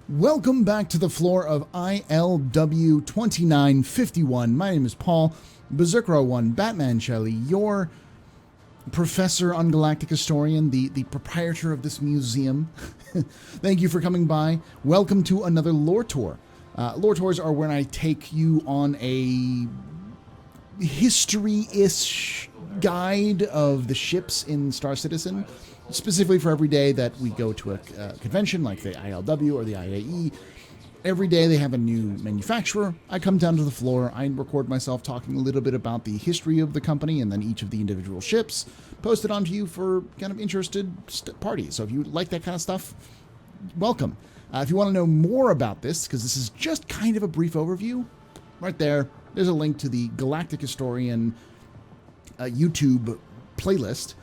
Welcome back to the floor of ILW 2951. My name is Paul, Berserker 01, Batman Shelley, your professor on Galactic Historian, the proprietor of this museum. Thank you for coming by. Welcome to another lore tour. Lore tours are when I take you on a history-ish guide of the ships in Star Citizen, specifically for every day that we go to a convention like the ILW or the IAE. Every day they have a new manufacturer. I come down to the floor, I record myself talking a little bit about the history of the company and then each of the individual ships, post it onto you for kind of interested parties. So if you like that kind of stuff, welcome. If you want to know more about this, because this is just kind of a brief overview, right there's a link to the Galactic Historian YouTube playlist.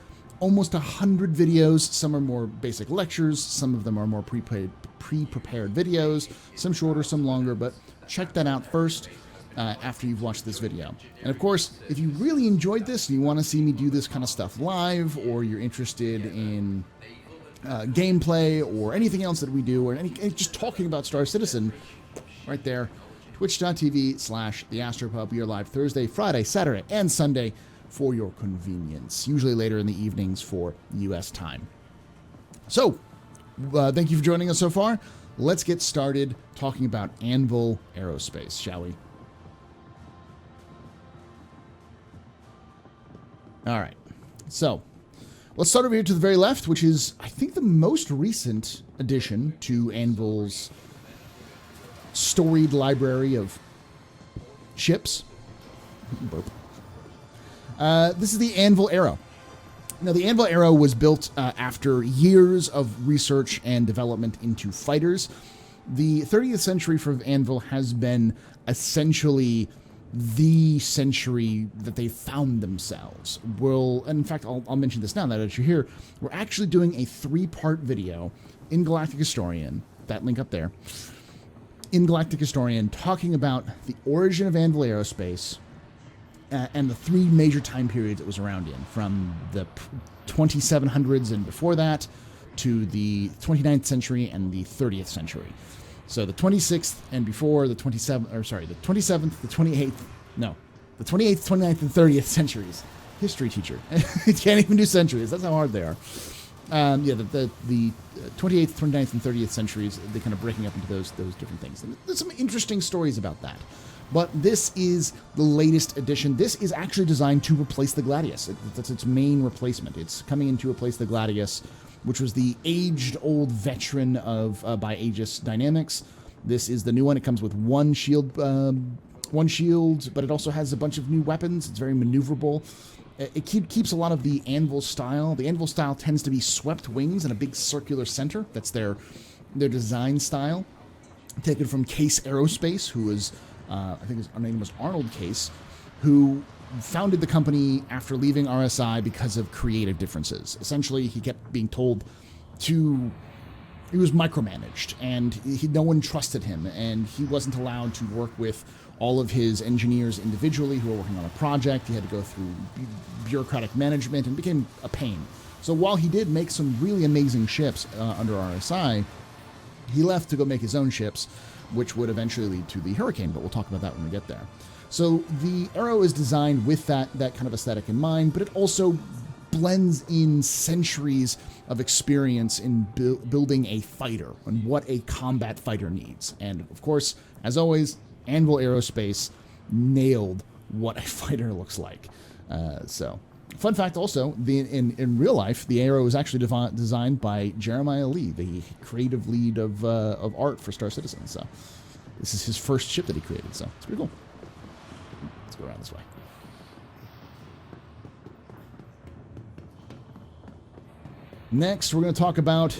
Almost 100 videos. Some are more basic lectures. Some of them are more pre-prepared videos. Some shorter, some longer. But check that out first after you've watched this video. And of course, if you really enjoyed this and you want to see me do this kind of stuff live, or you're interested in gameplay or anything else that we do, or just talking about Star Citizen, right there, twitch.tv/theastropub. We are live Thursday, Friday, Saturday, and Sunday for your convenience, usually later in the evenings for U.S. time. So, thank you for joining us so far. Let's get started talking about Anvil Aerospace, shall we? All right. So, let's start over here to the very left, which is, I think, the most recent addition to Anvil's storied library of ships. Burp. This is the Anvil Arrow. Now, the Anvil Arrow was built after years of research and development into fighters. The 30th century for Anvil has been essentially the century that they found themselves. And in fact, I'll mention this now that you're here. We're actually doing a 3-part video in Galactic Historian, that link up there, in Galactic Historian, talking about the origin of Anvil Aerospace, and the 3 major time periods it was around in, from the 2700s and before that to the 29th century and the 30th century. So the 26th and before, the 27th, the 27th, the 28th, the 28th, 29th, and 30th centuries. History teacher. Can't even do centuries. That's how hard they are. The 28th, 29th, and 30th centuries, they're kind of breaking up into those different things. And there's some interesting stories about that. But this is the latest edition. This is actually designed to replace the Gladius. That's its main replacement. It's coming in to replace the Gladius, which was the aged-old veteran of by Aegis Dynamics. This is the new one. It comes with one shield, but it also has a bunch of new weapons. It's very maneuverable. It keeps a lot of the Anvil style. The Anvil style tends to be swept wings and a big circular center. That's their design style. Taken from Case Aerospace, who was... I think his name was Arnold Case, who founded the company after leaving RSI because of creative differences. Essentially, he kept being told he was micromanaged, and no one trusted him, and he wasn't allowed to work with all of his engineers individually who were working on a project. He had to go through bureaucratic management and became a pain. So while he did make some really amazing ships under RSI, he left to go make his own ships, which would eventually lead to the Hurricane, but we'll talk about that when we get there. So the Arrow is designed with that kind of aesthetic in mind, but it also blends in centuries of experience in building a fighter and what a combat fighter needs. And of course, as always, Anvil Aerospace nailed what a fighter looks like. Fun fact also, in real life, the Arrow was actually designed by Jeremiah Lee, the creative lead of art for Star Citizen. So this is his first ship that he created, so it's pretty cool. Let's go around this way. Next, we're going to talk about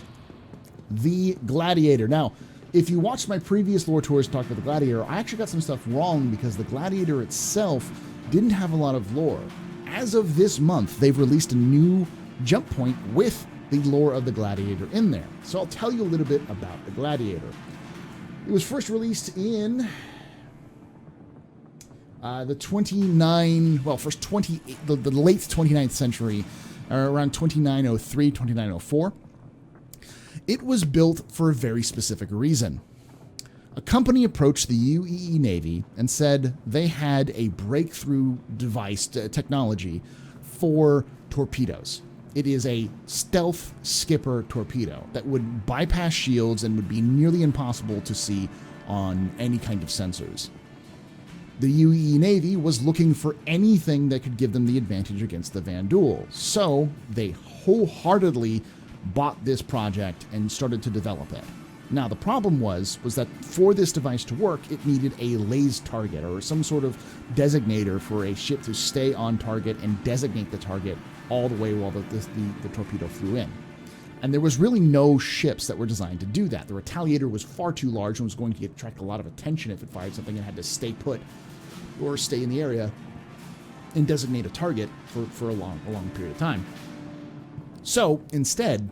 the Gladiator. Now, if you watched my previous lore tours and talked about the Gladiator, I actually got some stuff wrong because the Gladiator itself didn't have a lot of lore. As of this month, they've released a new jump point with the lore of the Gladiator in there. So I'll tell you a little bit about the Gladiator. It was first released in the late 29th century, around 2903, 2904. It was built for a very specific reason. A company approached the UEE Navy and said they had a breakthrough device technology for torpedoes. It is a stealth skipper torpedo that would bypass shields and would be nearly impossible to see on any kind of sensors. The UEE Navy was looking for anything that could give them the advantage against the Vandal, so they wholeheartedly bought this project and started to develop it. Now, the problem was that for this device to work, it needed a laze target or some sort of designator for a ship to stay on target and designate the target all the way while the torpedo flew in. And there was really no ships that were designed to do that. The Retaliator was far too large and was going to attract a lot of attention if it fired something and had to stay put or stay in the area and designate a target for a long period of time. So, instead,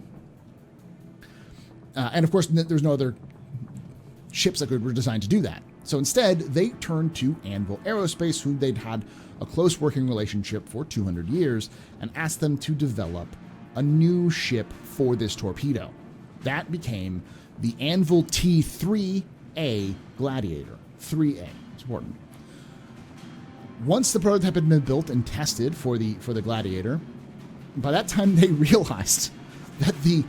and of course, there's no other ships that were designed to do that. So instead, they turned to Anvil Aerospace, who they'd had a close working relationship for 200 years, and asked them to develop a new ship for this torpedo. That became the Anvil T3A Gladiator. 3A. It's important. Once the prototype had been built and tested for the Gladiator, by that time they realized that the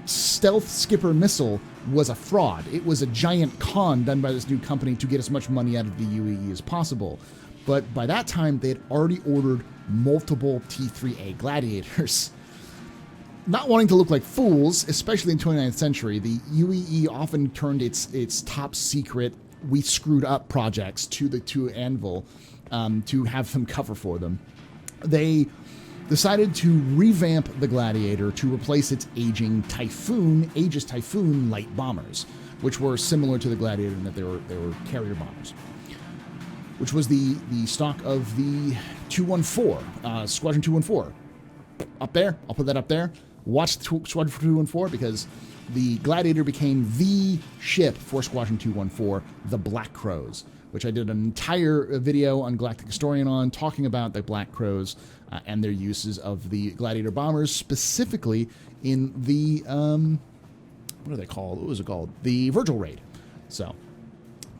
stealth skipper missile was a fraud. It was a giant con done by this new company to get as much money out of the UAE as possible. But by that time, they had already ordered multiple T3A Gladiators. Not wanting to look like fools, especially in the 29th century, the UAE often turned its top secret, we screwed up projects to Anvil to have them cover for them. They decided to revamp the Gladiator to replace its aging Aegis Typhoon light bombers, which were similar to the Gladiator in that they were carrier bombers, which was the stock of the 214, Squadron 214. Up there, I'll put that up there. Watch Squadron 214 because the Gladiator became the ship for Squadron 214, the Black Crows, which I did an entire video on Galactic Historian on, talking about the Black Crows and their uses of the Gladiator bombers, specifically in the, what are they called? What was it called? The Virgil Raid. So,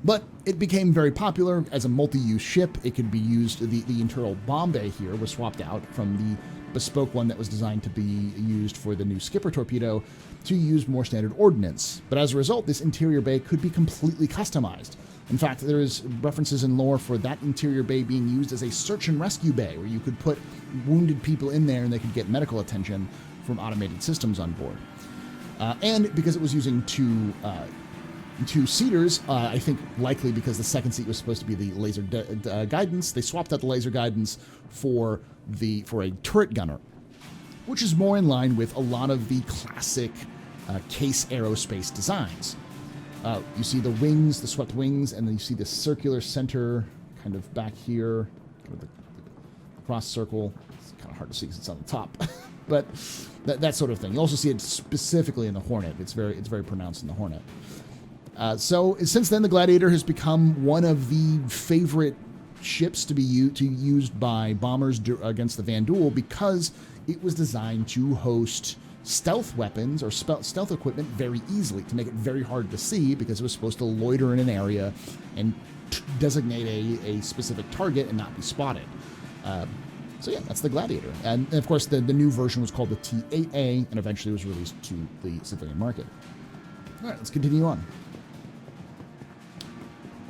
but it became very popular as a multi-use ship. It could be used, the internal bomb bay here was swapped out from the bespoke one that was designed to be used for the new skipper torpedo to use more standard ordnance. But as a result, this interior bay could be completely customized. In fact, there is references in lore for that interior bay being used as a search and rescue bay, where you could put wounded people in there and they could get medical attention from automated systems on board. And because it was using two seaters, I think likely because the second seat was supposed to be the laser guidance, they swapped out the laser guidance for a turret gunner, which is more in line with a lot of the classic Case Aerospace designs. You see the wings, the swept wings, and then you see the circular center kind of back here, kind of the cross circle. It's kind of hard to see because it's on the top, but that sort of thing. You also see it specifically in the Hornet. It's very pronounced in the Hornet. So since then, the Gladiator has become one of the favorite ships to be used by bombers against the Vandal because it was designed to host stealth weapons or stealth equipment very easily, to make it very hard to see because it was supposed to loiter in an area and designate a specific target and not be spotted. So yeah, that's the Gladiator. And of course, the new version was called the T8A and eventually was released to the civilian market. All right, let's continue on.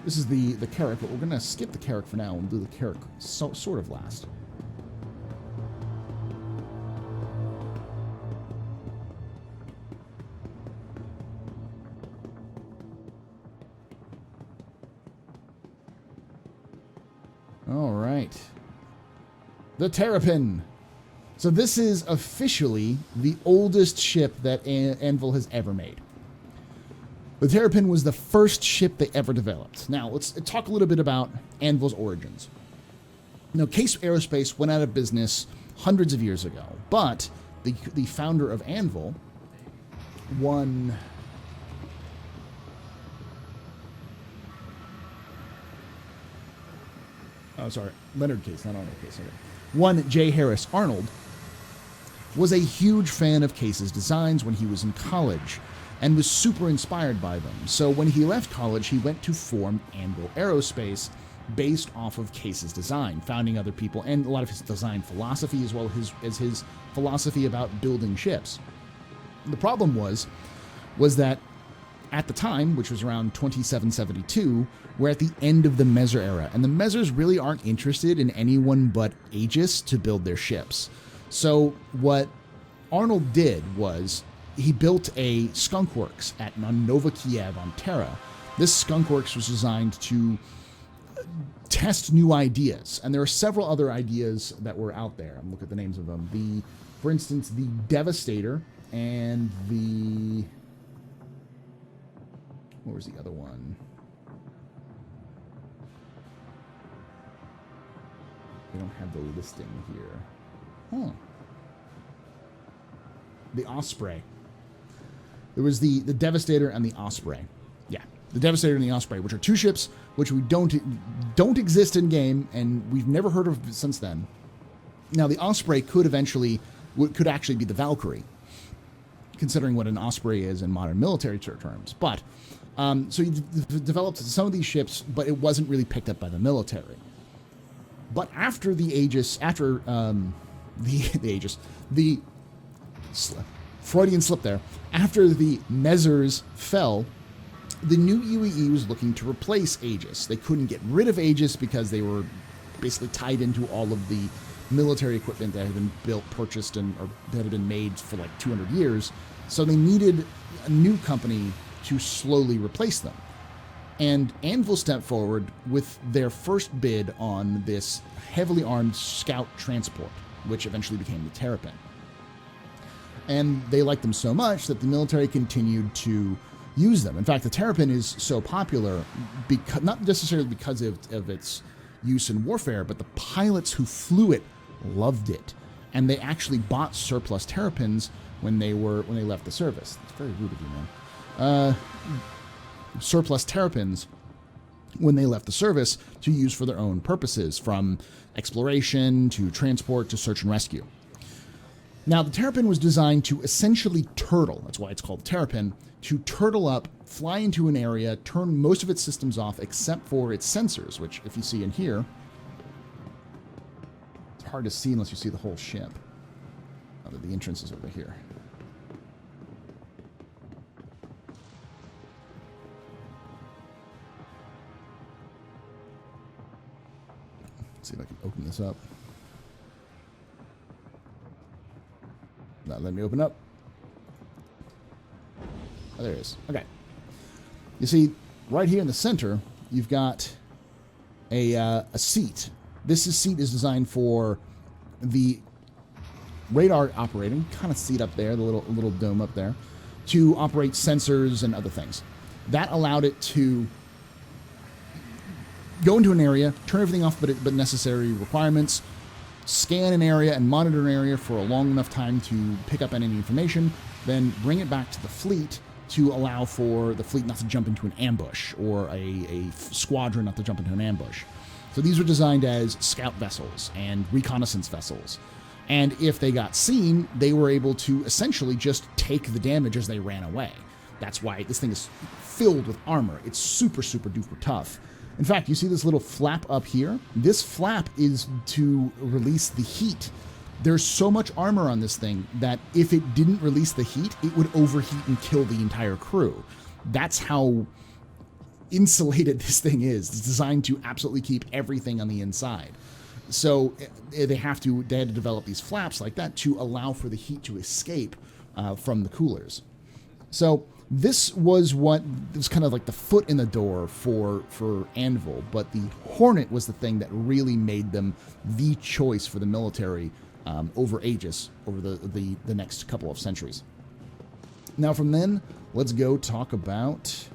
This is the Carrack, but we're going to skip the Carrack for now and do the Carrack sort of last. All right. The Terrapin. So this is officially the oldest ship that Anvil has ever made. The Terrapin was the first ship they ever developed. Now, let's talk a little bit about Anvil's origins. Now, Case Aerospace went out of business hundreds of years ago, but the founder of Anvil won... Oh, sorry. Leonard Case, not Arnold Case. Okay. One, J. Harris Arnold, was a huge fan of Case's designs when he was in college. and was super inspired by them. So when he left college, he went to form Anvil Aerospace based off of Case's design, founding other people and a lot of his design philosophy as well as his philosophy about building ships. The problem was that at the time, which was around 2772, we're at the end of the Mezzer era, and the Mezzers really aren't interested in anyone but Aegis to build their ships. So what Arnold did was he built a skunkworks on Nova Kiev on Terra. This skunkworks was designed to test new ideas, and there are several other ideas that were out there. I'm looking at the names of them. For instance, the Devastator and the... What was the other one? They don't have the listing here. The Osprey. There was the Devastator and the Osprey. Yeah, the Devastator and the Osprey, which are two ships which we don't exist in game, and we've never heard of since then. Now, the Osprey could actually be the Valkyrie, considering what an Osprey is in modern military terms. But so he developed some of these ships, but it wasn't really picked up by the military. But after the Aegis, the Freudian slip there, after the Mezzers fell, the new UEE was looking to replace Aegis. They couldn't get rid of Aegis because they were basically tied into all of the military equipment that had been built, purchased, or that had been made for like 200 years. So they needed a new company to slowly replace them. And Anvil stepped forward with their first bid on this heavily armed scout transport, which eventually became the Terrapin. And they liked them so much that the military continued to use them. In fact, the Terrapin is so popular, not necessarily because of its use in warfare, but the pilots who flew it loved it. And they actually bought surplus Terrapins when they left the service. It's very rude of you, man. Surplus Terrapins when they left the service to use for their own purposes, from exploration to transport to search and rescue. Now, the Terrapin was designed to essentially turtle, that's why it's called the Terrapin, to turtle up, fly into an area, turn most of its systems off except for its sensors, which, if you see in here, it's hard to see unless you see the whole ship. Oh, the entrance is over here. Let's see if I can open this up. Not letting me open up. Oh, there it is. Okay. You see, right here in the center, you've got a seat. This seat is designed for the radar operating, kind of seat up there, the little dome up there, to operate sensors and other things. That allowed it to go into an area, turn everything off but necessary requirements, scan an area and monitor an area for a long enough time to pick up any information, then bring it back to the fleet to allow for the fleet not to jump into an ambush, or a squadron not to jump into an ambush. So these were designed as scout vessels and reconnaissance vessels. And if they got seen, they were able to essentially just take the damage as they ran away. That's why this thing is filled with armor. It's super, super duper tough. In fact, you see this little flap up here? This flap is to release the heat. There's so much armor on this thing that if it didn't release the heat, it would overheat and kill the entire crew. That's how insulated this thing is. It's designed to absolutely keep everything on the inside. So they had to develop these flaps like that to allow for the heat to escape from the coolers. So this was kind of like the foot in the door for Anvil, but the Hornet was the thing that really made them the choice for the military over Aegis over the next couple of centuries. Now from then, let's go talk about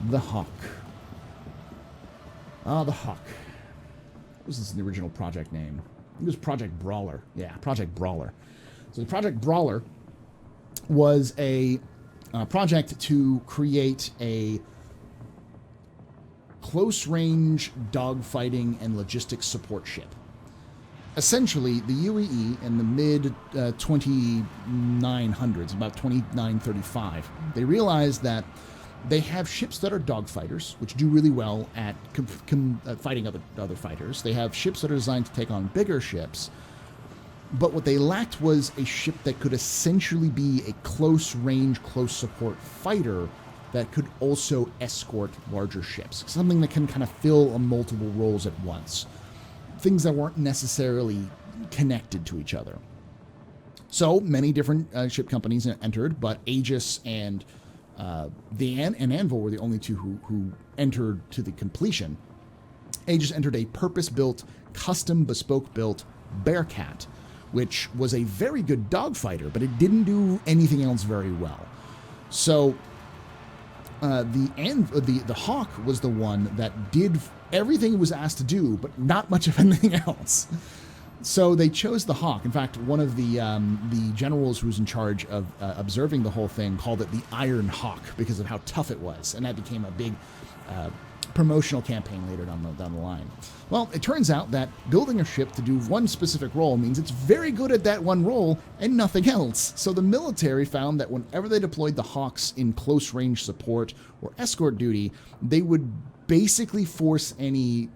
the Hawk. The Hawk. What was the original project name? It was Project Brawler. Yeah, Project Brawler. So the Project Brawler was a project to create a close-range dogfighting and logistics support ship. essentially, the UEE in the mid-2900s, about 2935, they realized that they have ships that are dogfighters, which do really well at fighting other fighters. They have ships that are designed to take on bigger ships. But what they lacked was a ship that could essentially be a close-range, close-support fighter that could also escort larger ships. Something that can kind of fill multiple roles at once. Things that weren't necessarily connected to each other. So many different ship companies entered, but Aegis and Anvil were the only two who entered to the completion. Aegis entered a purpose-built, custom, bespoke-built Bearcat, which was a very good dogfighter, but it didn't do anything else very well. So the Hawk was the one that did everything it was asked to do, but not much of anything else. So they chose the Hawk. In fact, one of the generals who was in charge of observing the whole thing called it the Iron Hawk because of how tough it was, and that became a big promotional campaign later down the line. Well, it turns out that building a ship to do one specific role means it's very good at that one role and nothing else. So the military found that whenever they deployed the Hawks in close range support or escort duty, they would basically force any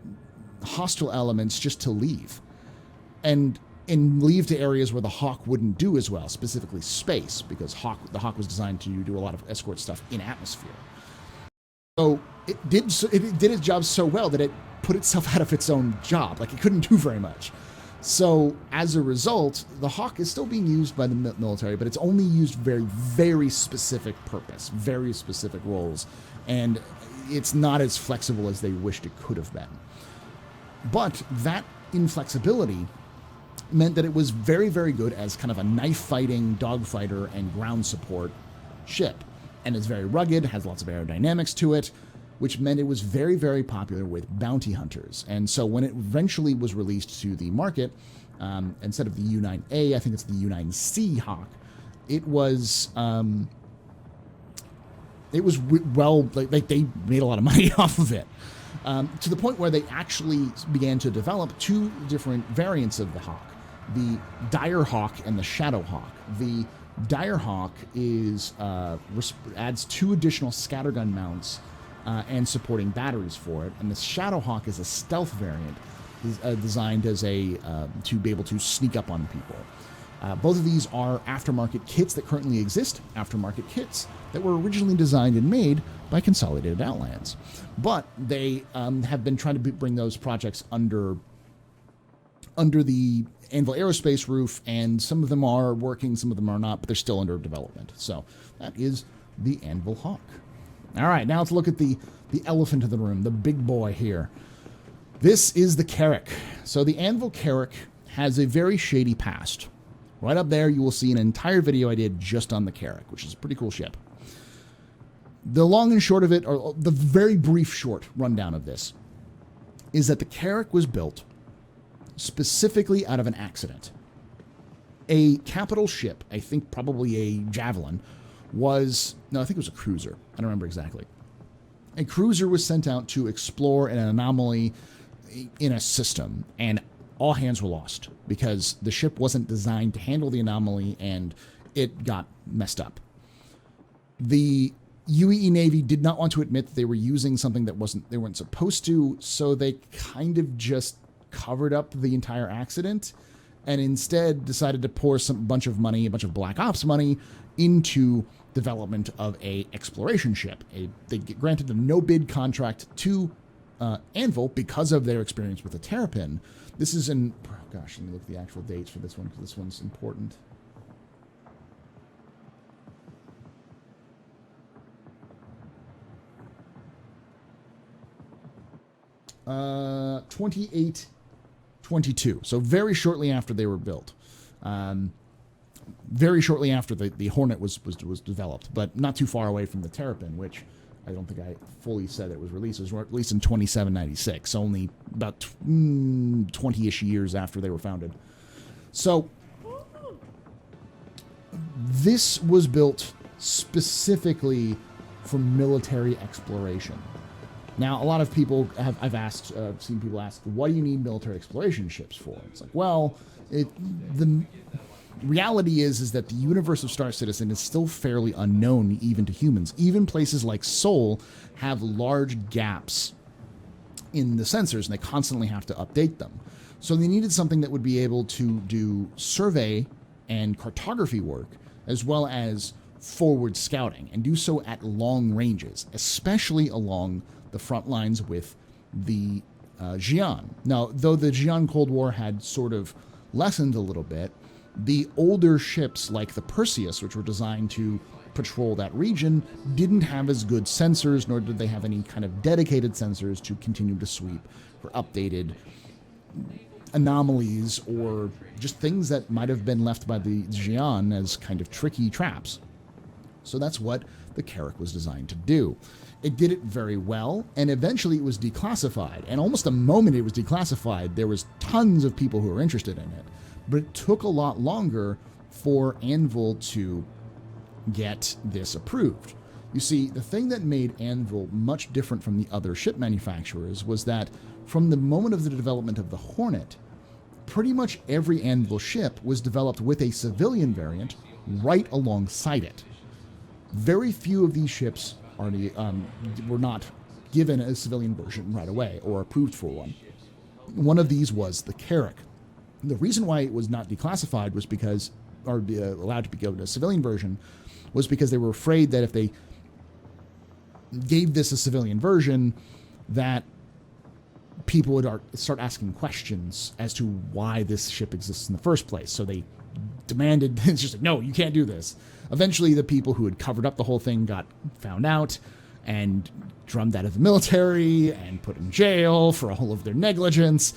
hostile elements just to leave. And leave to areas where the Hawk wouldn't do as well, specifically space, because the Hawk was designed to do a lot of escort stuff in atmosphere. So it did its job so well that it put itself out of its own job. Like, it couldn't do very much. So as a result, the Hawk is still being used by the military, but it's only used very, very specific purpose, very specific roles, and it's not as flexible as they wished it could have been. But that inflexibility meant that it was very, very good as kind of a knife-fighting, dogfighter, and ground support ship. And it's very rugged, has lots of aerodynamics to it, which meant it was very, very popular with bounty hunters. And so when it eventually was released to the market, instead of the U9A, I think it's the U9C Hawk, it was they made a lot of money off of it. To the point where they actually began to develop two different variants of the Hawk, the Dire Hawk and the Shadow Hawk. The Dire Hawk adds two additional scattergun mounts and supporting batteries for it, and the Shadow Hawk is a stealth variant designed as to be able to sneak up on people. Both of these are aftermarket kits that currently exist, aftermarket kits that were originally designed and made by Consolidated Outlands. But they have been trying to bring those projects under the Anvil Aerospace roof, and some of them are working, some of them are not, but they're still under development. So that is the Anvil Hawk. All right, now let's look at the elephant in the room, the big boy here. This is the Carrack. So the Anvil Carrack has a very shady past. Right up there, you will see an entire video I did just on the Carrack, which is a pretty cool ship. The long and short of it, or the very brief short rundown of this, is that the Carrack was built specifically out of an accident. A capital ship, I think probably a Javelin, I think it was a cruiser. I don't remember exactly. A cruiser was sent out to explore an anomaly in a system, and all hands were lost because the ship wasn't designed to handle the anomaly and it got messed up. The UEE Navy did not want to admit that they were using something that they weren't supposed to, so they kind of just covered up the entire accident and instead decided to pour a bunch of Black Ops money into development of a exploration ship. They granted a no-bid contract to Anvil because of their experience with the Terrapin. This is let me look at the actual dates for this one, because this one's important. Uh, 28-22. So very shortly after they were built. Very shortly after the Hornet was developed, but not too far away from the Terrapin, which I don't think I fully said it was released. It was released in 2796, only about 20-ish years after they were founded. So this was built specifically for military exploration. Now, a lot of people I've seen people ask, what do you need military exploration ships for? It's like, well, the reality is that the universe of Star Citizen is still fairly unknown even to humans. Even places like Sol have large gaps in the sensors, and they constantly have to update them. So they needed something that would be able to do survey and cartography work, as well as forward scouting, and do so at long ranges, especially along the front lines with the Xi'an. Now, though the Xi'an Cold War had sort of lessened a little bit, the older ships like the Perseus, which were designed to patrol that region, didn't have as good sensors, nor did they have any kind of dedicated sensors to continue to sweep for updated anomalies or just things that might have been left by the Xi'an as kind of tricky traps. So that's what the Carrack was designed to do. It did it very well, and eventually it was declassified. And almost the moment it was declassified, there was tons of people who were interested in it. But it took a lot longer for Anvil to get this approved. You see, the thing that made Anvil much different from the other ship manufacturers was that from the moment of the development of the Hornet, pretty much every Anvil ship was developed with a civilian variant right alongside it. Very few of these ships were not given a civilian version right away or approved for one. One of these was the Carrack. The reason why it was not declassified was because, or allowed to be given a civilian version, was because they were afraid that if they gave this a civilian version, that people would start asking questions as to why this ship exists in the first place. So they demanded, it's just like, no, you can't do this. Eventually, the people who had covered up the whole thing got found out and drummed out of the military and put in jail for all of their negligence.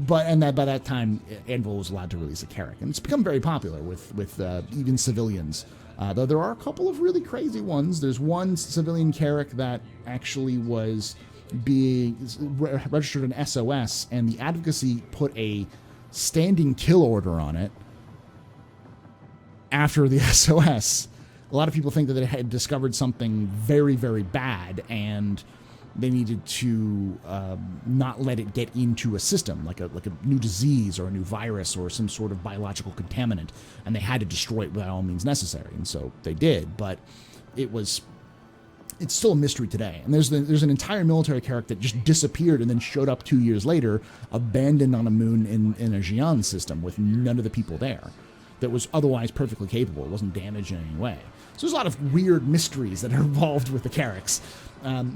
By that time, Anvil was allowed to release a Carrack, and it's become very popular with even civilians. Though there are a couple of really crazy ones. There's one civilian Carrack that actually was being registered an SOS, and the advocacy put a standing kill order on it after the SOS. A lot of people think that they had discovered something very, very bad, and they needed to not let it get into a system, like a new disease or a new virus or some sort of biological contaminant, and they had to destroy it by all means necessary. And so they did, but it's still a mystery today. And there's an entire military Carrack that just disappeared and then showed up 2 years later, abandoned on a moon in a Xi'an system with none of the people there, that was otherwise perfectly capable. It wasn't damaged in any way. So there's a lot of weird mysteries that are involved with the Carracks,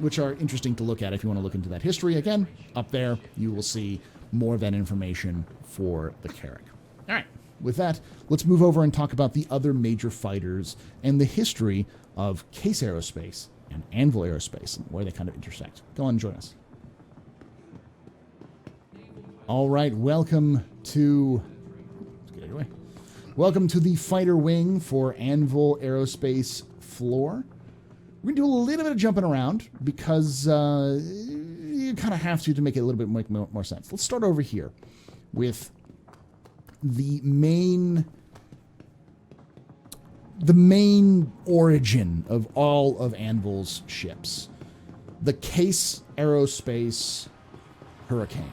which are interesting to look at if you want to look into that history. Again, up there, you will see more of that information for the Carrack. All right, with that, let's move over and talk about the other major fighters and the history of Case Aerospace and Anvil Aerospace and where they kind of intersect. Go on and join us. All right, welcome to the fighter wing for Anvil Aerospace floor. We're going to do a little bit of jumping around because you kind of have to make it a little bit make more sense. Let's start over here with the main origin of all of Anvil's ships, the Case Aerospace Hurricane.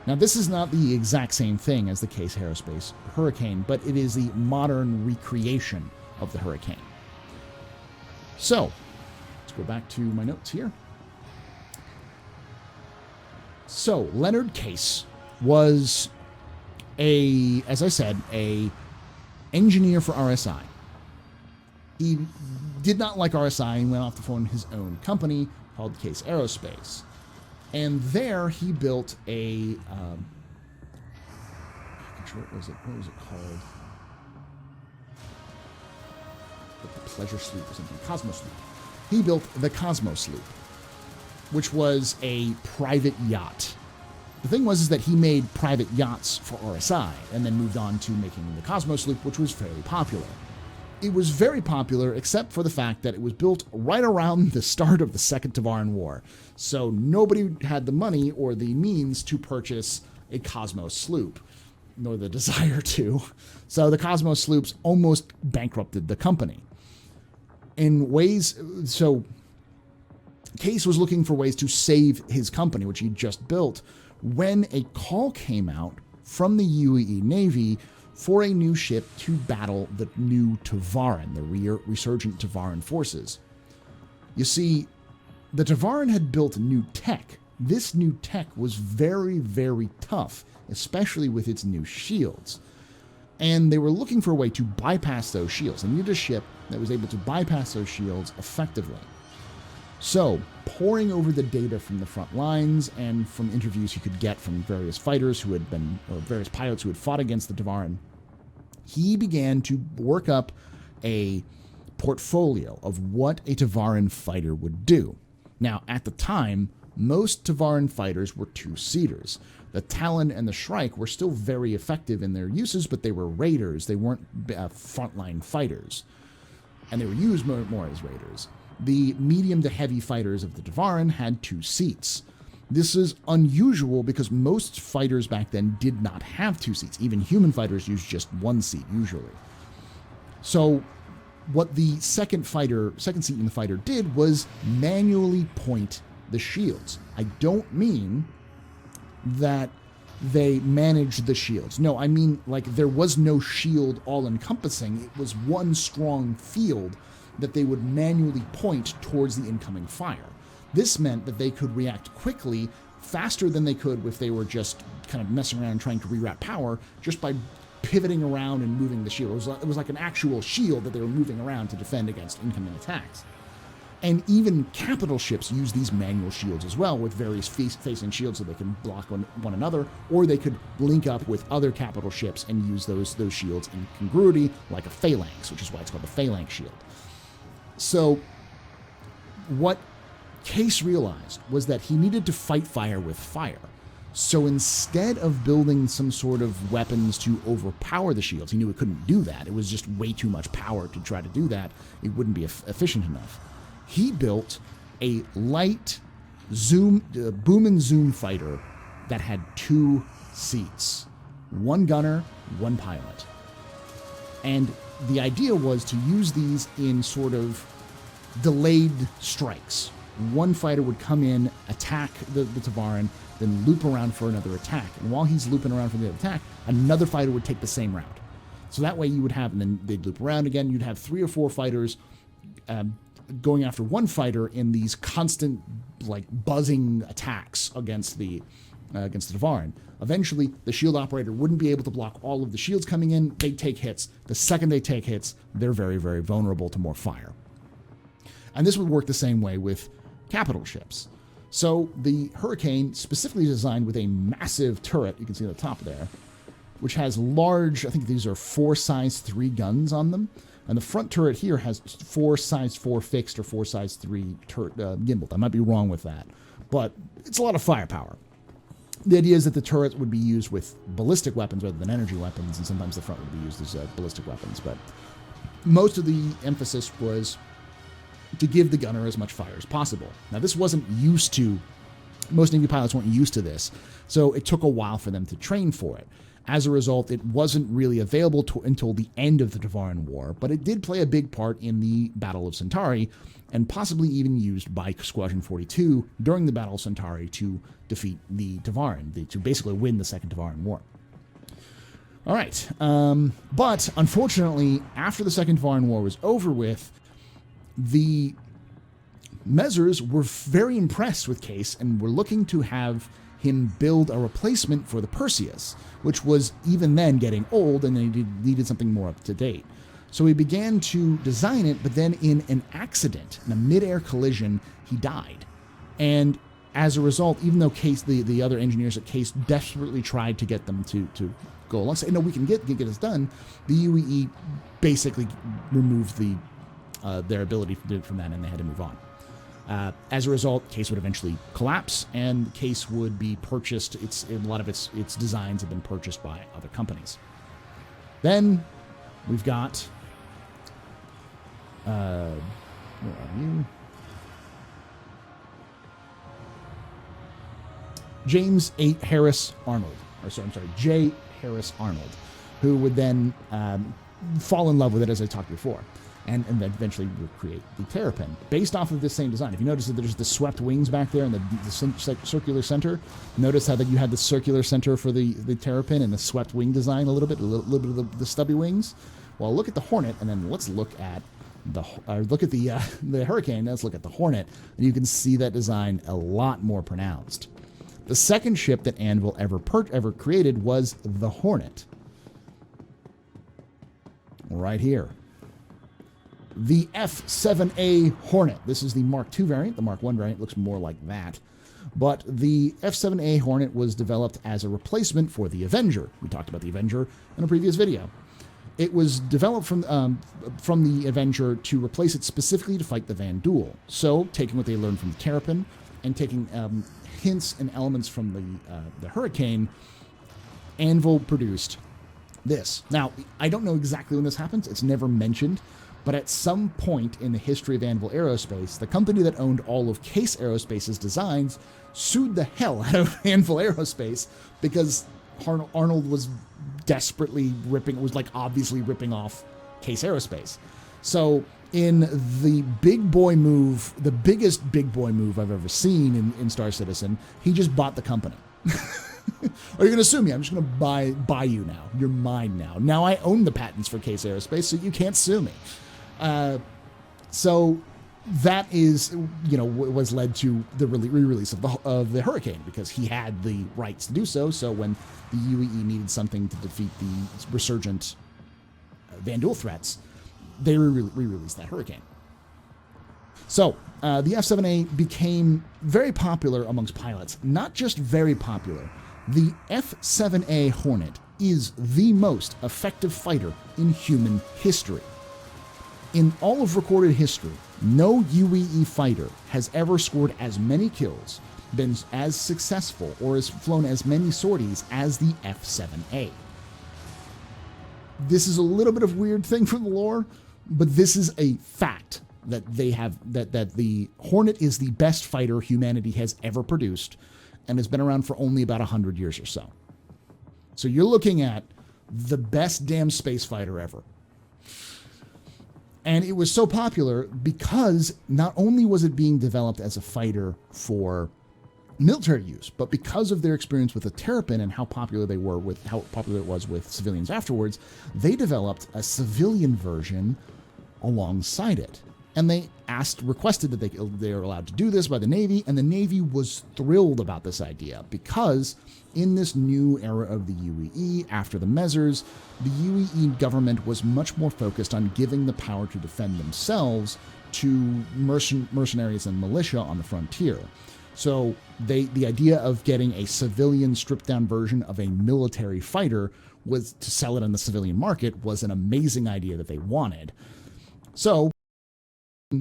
Now, this is not the exact same thing as the Case Aerospace Hurricane, but it is the modern recreation of the Hurricane. So, let's go back to my notes here. So, Leonard Case was as I said, a engineer for RSI. He did not like RSI and went off to form his own company called Case Aerospace. And there he built what was it called? The Pleasure Sloop or something. Cosmos Sloop. He built the Cosmos Sloop, which was a private yacht. The thing was that he made private yachts for RSI and then moved on to making the Cosmos Sloop, which was fairly popular. It was very popular, except for the fact that it was built right around the start of the Second Tavaran War. So nobody had the money or the means to purchase a Cosmos sloop, nor the desire to. So the Cosmos sloops almost bankrupted the company. So Case was looking for ways to save his company, which he'd just built, when a call came out from the UAE Navy for a new ship to battle the new Tavaran, the resurgent Tavaran forces. You see, the Tavaran had built new tech. This new tech was very, very tough, especially with its new shields. And they were looking for a way to bypass those shields. They needed a ship that was able to bypass those shields effectively. So, poring over the data from the front lines and from interviews he could get from various fighters who had been, or various pilots who had fought against the Tavaran, he began to work up a portfolio of what a Tavaran fighter would do. Now, at the time, most Tavaran fighters were two-seaters. The Talon and the Shrike were still very effective in their uses, but they were raiders. They weren't frontline fighters. And they were used more as raiders. The medium to heavy fighters of the Tavaran had 2 seats. This is unusual because most fighters back then did not have 2 seats. Even human fighters used just 1 seat usually. So what the second seat in the fighter did was manually point the shields. I don't mean that they managed the shields. No, I mean like there was no shield all-encompassing. It was one strong field that they would manually point towards the incoming fire. This meant that they could react quickly, faster than they could if they were just kind of messing around and trying to rewrap power, just by pivoting around and moving the shield. It was like an actual shield that they were moving around to defend against incoming attacks. And even capital ships use these manual shields as well, with various facing shields so they can block one another, or they could link up with other capital ships and use those shields in congruity, like a phalanx, which is why it's called the phalanx shield. So what Case realized was that he needed to fight fire with fire. So instead of building some sort of weapons to overpower the shields, he knew it couldn't do that. It was just way too much power to try to do that. It wouldn't be efficient enough. He built a light boom and zoom fighter that had 2 seats. 1 gunner, 1 pilot. And the idea was to use these in sort of delayed strikes. One fighter would come in, attack the Tavaran, then loop around for another attack. And while he's looping around for the attack, another fighter would take the same route. So that way you would have, and then they'd loop around again, you'd have 3 or 4 fighters going after one fighter in these constant, like, buzzing attacks against the Tavaran. Eventually, the shield operator wouldn't be able to block all of the shields coming in. They'd take hits. The second they take hits, they're very, very vulnerable to more fire. And this would work the same way with capital ships. So the Hurricane, specifically designed with a massive turret, you can see at the top there, which has large, I think these are 4 size 3 guns on them. And the front turret here has 4 size 4 fixed or 4 size 3 gimbaled. I might be wrong with that, but it's a lot of firepower. The idea is that the turret would be used with ballistic weapons rather than energy weapons, and sometimes the front would be used as ballistic weapons. But most of the emphasis was to give the gunner as much fire as possible. Now, this wasn't used to, most Navy pilots weren't used to this, so it took a while for them to train for it. As a result, it wasn't really available until the end of the Tavaran War, but it did play a big part in the Battle of Centauri, and possibly even used by Squadron 42 during the Battle of Centauri to defeat the Tavaran, to basically win the Second Tavaran War. All right, but unfortunately, after the Second Tavaran War was over with, the Mezzers were very impressed with Case and were looking to have him build a replacement for the Perseus, which was even then getting old and they needed something more up to date. So he began to design it, but then in an accident, in a mid-air collision, he died. And as a result, even though Case, the other engineers at Case desperately tried to get them to go along, say, no, we can get this done, the UEE basically removed their ability to do it from that, and they had to move on. As a result, Case would eventually collapse, and Case would be purchased. A lot of its designs have been purchased by other companies. Then we've got, where are you? J. Harris Arnold, who would then fall in love with it, as I talked before. and then eventually will create the Terrapin based off of this same design. If you notice that there's the swept wings back there and the circular center, notice how that you had the circular center for the Terrapin and the swept wing design a little bit of the stubby wings. Well, look at the Hornet, and then let's look at the Hurricane. Let's look at the Hornet, and you can see that design a lot more pronounced. The second ship that Anvil ever created was the Hornet. Right here. The F8A Hornet. This is the Mark II variant. The Mark I variant looks more like that. But the F8A Hornet was developed as a replacement for the Avenger. We talked about the Avenger in a previous video. It was developed from the Avenger to replace it specifically to fight the Vanduul. So, taking what they learned from the Terrapin and taking hints and elements from the Hurricane, Anvil produced this. Now, I don't know exactly when this happens. It's never mentioned. But at some point in the history of Anvil Aerospace, the company that owned all of Case Aerospace's designs sued the hell out of Anvil Aerospace because Arnold was obviously ripping off Case Aerospace. So in the big boy move, the biggest big boy move I've ever seen in Star Citizen, he just bought the company. Or you're going to sue me. I'm just going to buy you now. You're mine now. Now I own the patents for Case Aerospace, so you can't sue me. So that is, was led to the re-release of the Hurricane because he had the rights to do so. So when the UEE needed something to defeat the resurgent Vanduul threats, they re-released that Hurricane. So the F8A became very popular amongst pilots. Not just very popular. The F8A Hornet is the most effective fighter in human history. In all of recorded history, no UEE fighter has ever scored as many kills, been as successful, or has flown as many sorties as the F8A. This is a little bit of a weird thing for the lore, but this is a fact that they have, that the Hornet is the best fighter humanity has ever produced and has been around for only about 100 years or so. So you're looking at the best damn space fighter ever. And it was so popular because not only was it being developed as a fighter for military use, but because of their experience with the Terrapin and how popular it was with civilians afterwards, they developed a civilian version alongside it. And they requested that they are allowed to do this by the Navy, and the Navy was thrilled about this idea because in this new era of the UEE, after the Measures, the UEE government was much more focused on giving the power to defend themselves to mercenaries and militia on the frontier. So the idea of getting a civilian stripped-down version of a military fighter was to sell it on the civilian market was an amazing idea that they wanted. So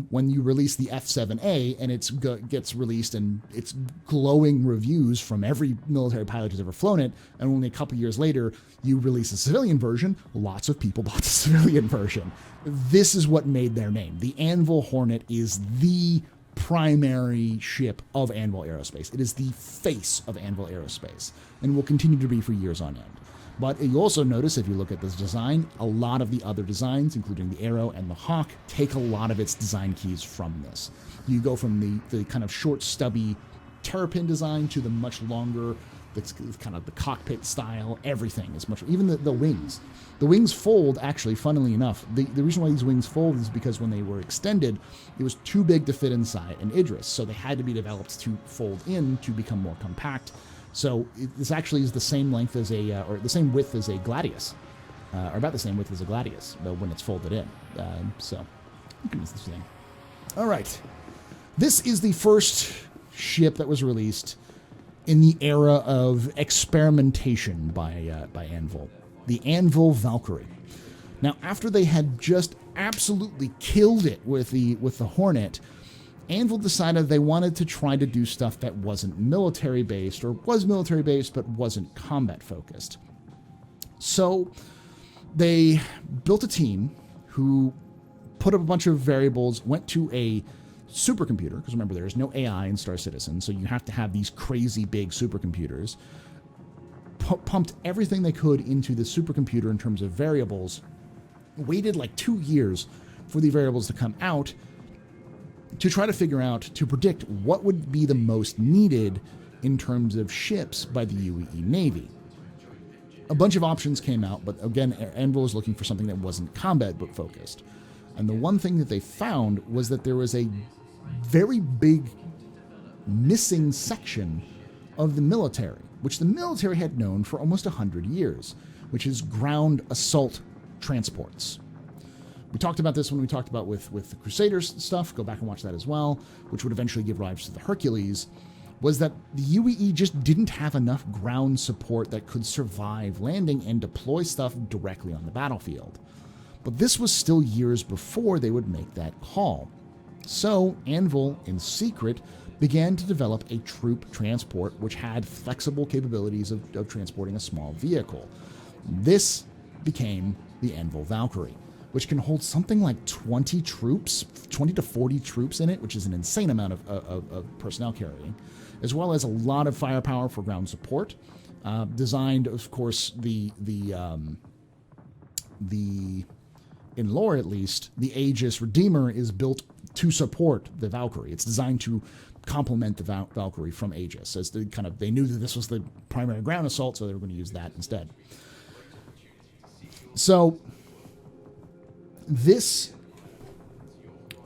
when you release the F8A and it gets released and it's glowing reviews from every military pilot who's ever flown it, and only a couple years later you release a civilian version, lots of people bought the civilian version. This is what made their name. The Anvil Hornet is the primary ship of Anvil Aerospace. It is the face of Anvil Aerospace and will continue to be for years on end. But you also notice, if you look at this design, a lot of the other designs, including the Arrow and the Hawk, take a lot of its design keys from this. You go from the kind of short, stubby Terrapin design to the much longer, it's kind of the cockpit style. Everything is much, even the wings. The wings fold, actually, funnily enough. The reason why these wings fold is because when they were extended, it was too big to fit inside an Idris, so they had to be developed to fold in to become more compact. So this actually is the same length as or the same width as a Gladius, or about the same width as a Gladius, but when it's folded in. So, goodness, this thing. All right, this is the first ship that was released in the era of experimentation by Anvil, the Anvil Valkyrie. Now, after they had just absolutely killed it with the Hornet, Anvil decided they wanted to try to do stuff that wasn't military-based, or was military-based but wasn't combat-focused. So they built a team who put up a bunch of variables, went to a supercomputer, because remember, there is no AI in Star Citizen, so you have to have these crazy big supercomputers, pumped everything they could into the supercomputer in terms of variables, waited like 2 years for the variables to come out to try to figure out, to predict what would be the most needed in terms of ships by the UEE Navy. A bunch of options came out, but again, Anvil was looking for something that wasn't combat but focused. And the one thing that they found was that there was a very big missing section of the military, which the military had known for almost 100 years, which is ground assault transports. We talked about this when we talked about with the Crusaders stuff. Go back and watch that as well, which would eventually give rise to the Hercules, was that the UEE just didn't have enough ground support that could survive landing and deploy stuff directly on the battlefield. But this was still years before they would make that call. So Anvil, in secret, began to develop a troop transport which had flexible capabilities of transporting a small vehicle. This became the Anvil Valkyrie, which can hold something like 20 troops, 20 to 40 troops in it, which is an insane amount of personnel carrying, as well as a lot of firepower for ground support. Designed, of course, in lore at least, the Aegis Redeemer is built to support the Valkyrie. It's designed to complement the Valkyrie from Aegis, as they knew that this was the primary ground assault, so they were going to use that instead. So this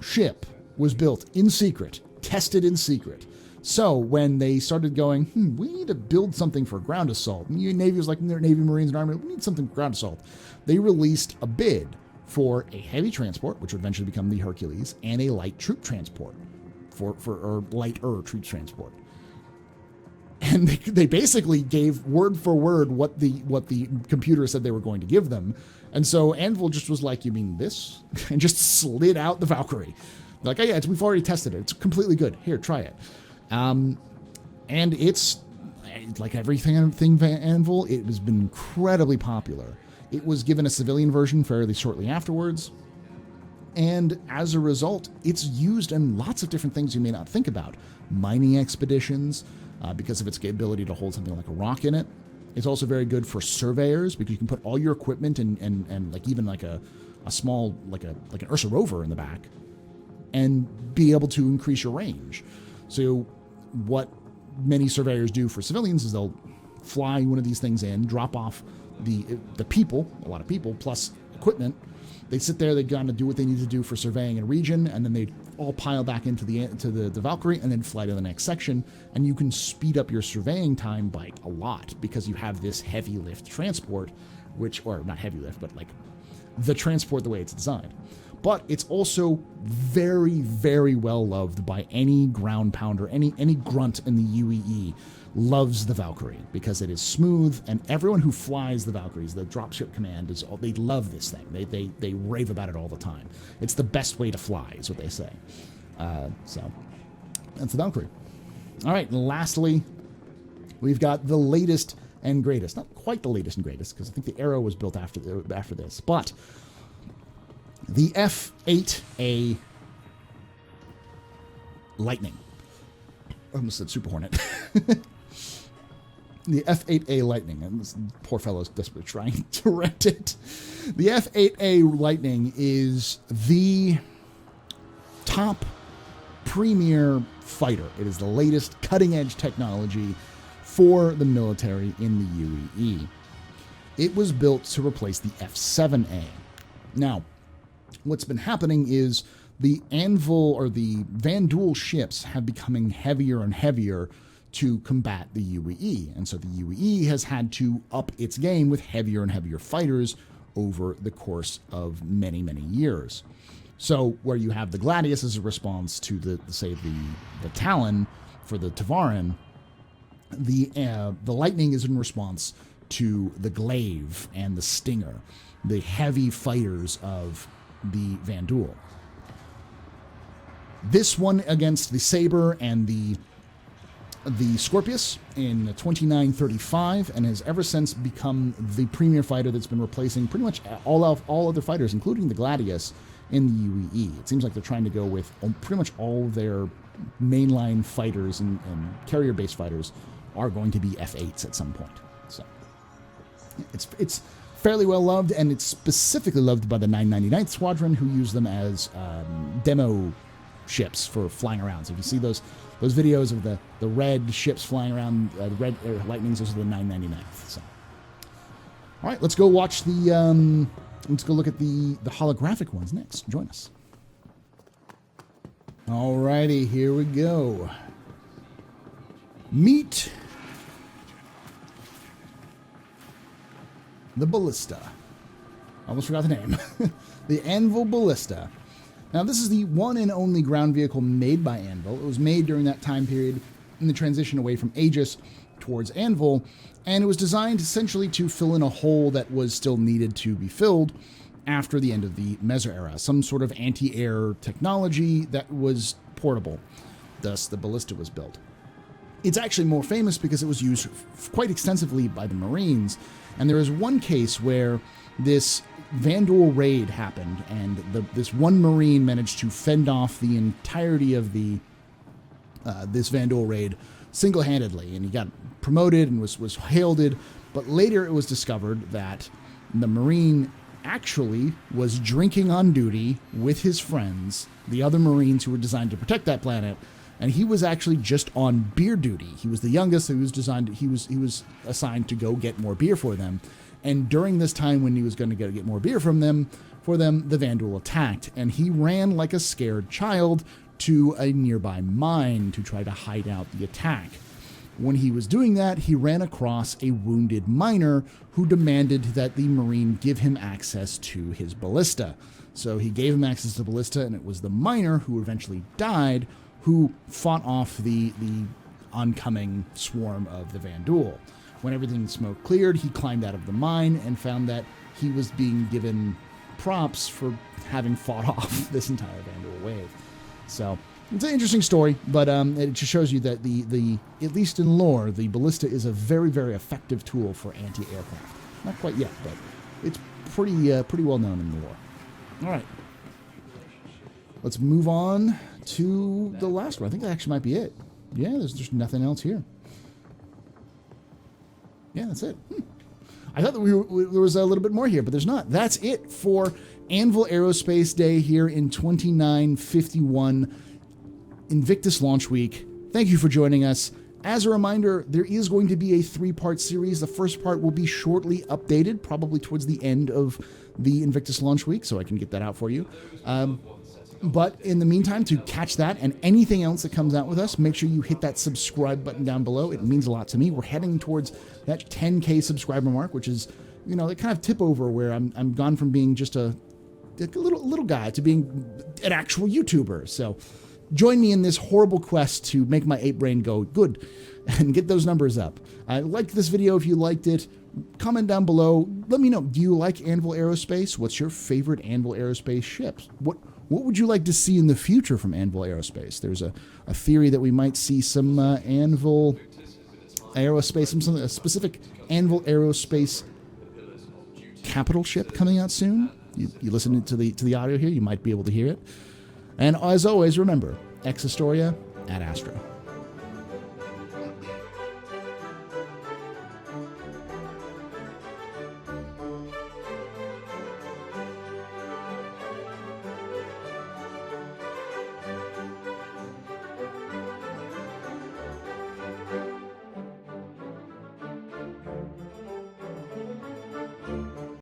ship was built in secret, tested in secret. So when they started going, we need to build something for ground assault, and the Navy was like, Navy, Marines, and Army, we need something for ground assault. They released a bid for a heavy transport, which would eventually become the Hercules, and a light troop transport, or lighter troop transport. And they basically gave word for word what the computer said they were going to give them. And so Anvil just was like, you mean this? And just slid out the Valkyrie. They're like, oh yeah, we've already tested it. It's completely good. Here, try it. And it's like everything Anvil, it has been incredibly popular. It was given a civilian version fairly shortly afterwards. And as a result, it's used in lots of different things you may not think about. Mining expeditions, because of its ability to hold something like a rock in it. It's also very good for surveyors because you can put all your equipment and like even like a small, like an Ursa rover in the back and be able to increase your range. So what many surveyors do for civilians is they'll fly one of these things in, drop off the people, a lot of people, plus equipment. They sit there, they kind of do what they need to do for surveying a region, and then they all pile back into the Valkyrie and then fly to the next section, and you can speed up your surveying time by a lot because you have this heavy lift transport, or not heavy lift, but like the transport the way it's designed. But it's also very, very well loved by any ground pounder, any grunt in the UEE loves the Valkyrie because it is smooth, and everyone who flies the Valkyries, the dropship command, they love this thing. They rave about it all the time. It's the best way to fly, is what they say. So that's the Valkyrie. All right, and lastly, we've got the latest and greatest. Not quite the latest and greatest, because I think the Arrow was built after this, but the F8A Lightning. I almost said Super Hornet. The F8A Lightning, and this poor fellow's desperately trying to rent it. The F8A Lightning is the top premier fighter. It is the latest cutting-edge technology for the military in the UEE. It was built to replace the F7A. Now, what's been happening is the Anvil or the Vanduul ships have becoming heavier and heavier to combat the UEE. And so the UEE has had to up its game with heavier and heavier fighters over the course of many, many years. So where you have the Gladius as a response to the Talon for the Tavaran, the Lightning is in response to the Glaive and the Stinger, the heavy fighters of the Vanduul. This one against the Saber and the Scorpius in 2935, and has ever since become the premier fighter that's been replacing pretty much all other fighters, including the Gladius, in the UEE. It seems like they're trying to go with pretty much all their mainline fighters and carrier-based fighters are going to be F8s at some point. So it's fairly well loved, and it's specifically loved by the 999th Squadron, who use them as demo ships for flying around. So if you see those videos of the red ships flying around, the red Lightnings, those are the 999th. So, all right, let's go watch the. Let's go look at the holographic ones next. Join us. Alrighty, here we go. Meet the Ballista. Almost forgot the name. The Anvil Ballista. Now, this is the one and only ground vehicle made by Anvil. It was made during that time period in the transition away from Aegis towards Anvil, and it was designed essentially to fill in a hole that was still needed to be filled after the end of the Meso era. Some sort of anti-air technology that was portable. Thus, the Ballista was built. It's actually more famous because it was used quite extensively by the Marines, and there is one case where this Vandal raid happened, and this one Marine managed to fend off the entirety of the this Vandal raid single-handedly, and he got promoted and was hailed. But later it was discovered that the Marine actually was drinking on duty with his friends, the other Marines who were designed to protect that planet, and he was actually just on beer duty. He was the youngest, so he was assigned to go get more beer for them. And during this time when he was going to get more beer for them, the Vandal attacked, and he ran like a scared child to a nearby mine to try to hide out the attack. When he was doing that, he ran across a wounded miner who demanded that the Marine give him access to his Ballista. So he gave him access to the Ballista, and it was the miner, who eventually died, who fought off the oncoming swarm of the Vandal. When everything smoke cleared, he climbed out of the mine and found that he was being given props for having fought off this entire Vandal wave. So it's an interesting story, but it just shows you that the at least in lore, the Ballista is a very, very effective tool for anti-aircraft. Not quite yet, but it's pretty well known in the lore. All right, let's move on to the last one. I think that actually might be it. Yeah, there's nothing else here. Yeah, that's it. I thought that there was a little bit more here, but there's not. That's it for Anvil Aerospace Day here in 2951 Invictus Launch Week. Thank you for joining us. As a reminder, there is going to be a 3-part series. The first part will be shortly updated, probably towards the end of the Invictus Launch Week, so I can get that out for you. But in the meantime, to catch that and anything else that comes out with us, make sure you hit that subscribe button down below. It means a lot to me. We're heading towards that 10K subscriber mark, which is, the kind of tip over where I'm gone from being just a little guy to being an actual YouTuber. So join me in this horrible quest to make my ape brain go good and get those numbers up. Like this video if you liked it. Comment down below. Let me know. Do you like Anvil Aerospace? What's your favorite Anvil Aerospace ships? What would you like to see in the future from Anvil Aerospace? There's a theory that we might see some Anvil Aerospace, a specific Anvil Aerospace capital ship coming out soon. You listen to the audio here, you might be able to hear it. And as always, remember, ex Historia ad Astra.